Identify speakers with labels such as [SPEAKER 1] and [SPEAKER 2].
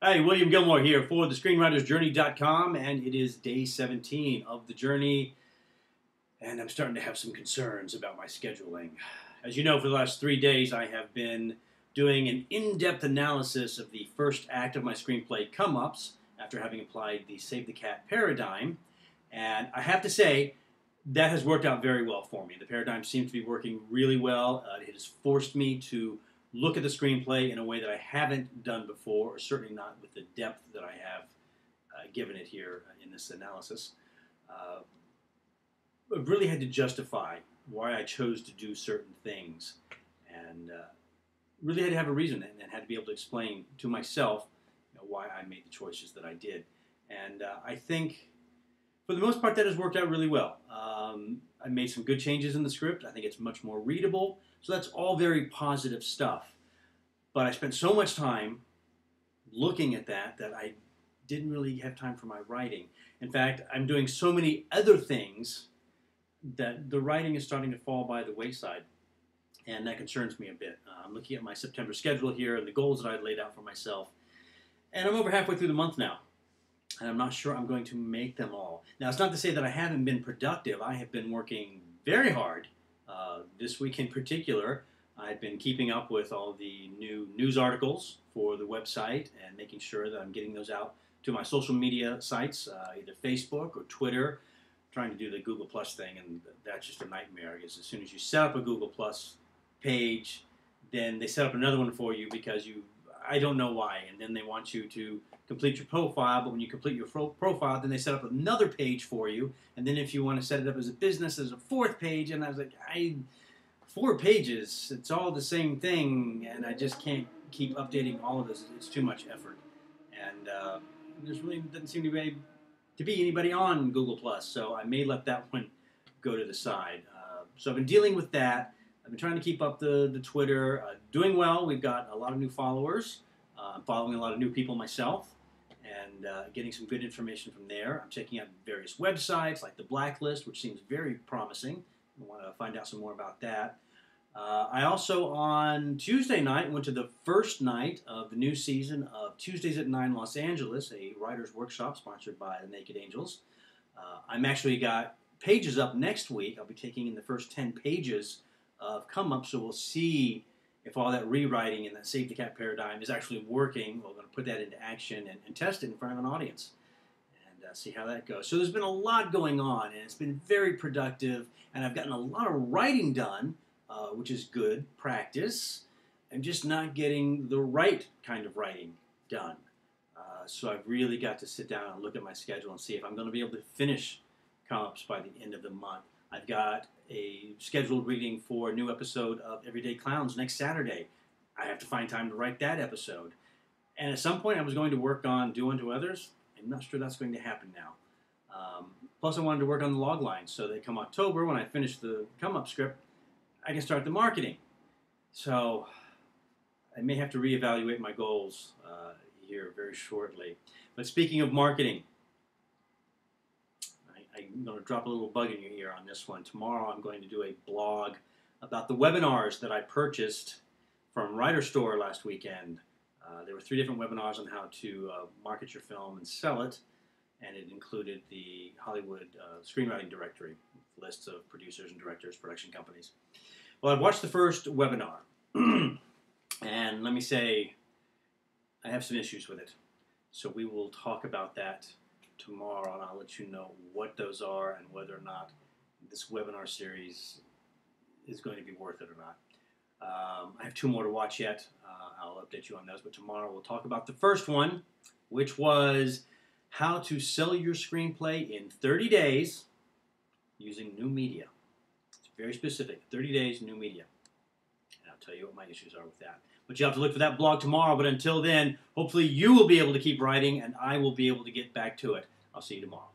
[SPEAKER 1] Hi, William Gilmore here for the ScreenwritersJourney.com, and it is day 17 of the journey, and I'm starting to have some concerns about my scheduling. As you know, for the last 3 days, I have been doing an in-depth analysis of the first act of my screenplay, Come Ups, after having applied the Save the Cat paradigm, and I have to say, that has worked out very well for me. The paradigm seems to be working really well. It has forced me to look at the screenplay in a way that I haven't done before, or certainly not with the depth that I have given it here in this analysis. I've really had to justify why I chose to do certain things, and really had to have a reason, and had to be able to explain to myself why I made the choices that I did. And I think, for the most part, that has worked out really well. I made some good changes in the script. I think it's much more readable. So that's all very positive stuff. But I spent so much time looking at that I didn't really have time for my writing. In fact, I'm doing so many other things that the writing is starting to fall by the wayside. And that concerns me a bit. I'm looking at my September schedule here and the goals that I'd laid out for myself. And I'm over halfway through the month now. And I'm not sure I'm going to make them all. Now, it's not to say that I haven't been productive. I have been working very hard. This week in particular, I've been keeping up with all the new news articles for the website and making sure that I'm getting those out to my social media sites, either Facebook or Twitter, trying to do the Google Plus thing, and that's just a nightmare, because as soon as you set up a Google Plus page, then they set up another one for you because I don't know why, and then they want you to complete your profile, but when you complete your profile, then they set up another page for you, and then if you want to set it up as a business, there's a fourth page, and I was like, 4 pages, it's all the same thing, and I just can't keep updating all of this. It's too much effort, and there really doesn't seem to be anybody on Google+, so I may let that one go to the side. So I've been dealing with that. I've been trying to keep up the Twitter, doing well. We've got a lot of new followers. I'm following a lot of new people myself, and getting some good information from there. I'm checking out various websites like the Blacklist, which seems very promising. I want to find out some more about that. I also, on Tuesday night, went to the first night of the new season of Tuesdays at 9 Los Angeles, a writer's workshop sponsored by the Naked Angels. I'm actually got pages up next week. I'll be taking in the first 10 pages of Come Up, so we'll see if all that rewriting and that Save the Cat paradigm is actually working. We're going to put that into action and test it in front of an audience and see how that goes. So there's been a lot going on, and it's been very productive, and I've gotten a lot of writing done, which is good practice. I'm just not getting the right kind of writing done. So I've really got to sit down and look at my schedule and see if I'm going to be able to finish Come Ups by the end of the month. I've got a scheduled reading for a new episode of Everyday Clowns next Saturday. I have to find time to write that episode. And at some point I was going to work on Do Unto Others. I'm not sure that's going to happen now. Plus I wanted to work on the log lines so that come October, when I finish the Come Up script, I can start the marketing. So I may have to reevaluate my goals here very shortly. But speaking of marketing, I'm going to drop a little bug in your ear on this one. Tomorrow I'm going to do a blog about the webinars that I purchased from Writer Store last weekend. There were 3 different webinars on how to market your film and sell it, and it included the Hollywood screenwriting directory, lists of producers and directors, production companies. Well, I've watched the first webinar, and let me say, I have some issues with it. So we will talk about that tomorrow, and I'll let you know what those are and whether or not this webinar series is going to be worth it or not. I have 2 more to watch yet. I'll update you on those, but tomorrow we'll talk about the first one, which was how to sell your screenplay in 30 days using new media. It's very specific, 30 days, new media. And I'll tell you what my issues are with that. But you have to look for that blog tomorrow, but until then, hopefully you will be able to keep writing, and I will be able to get back to it. I'll see you tomorrow.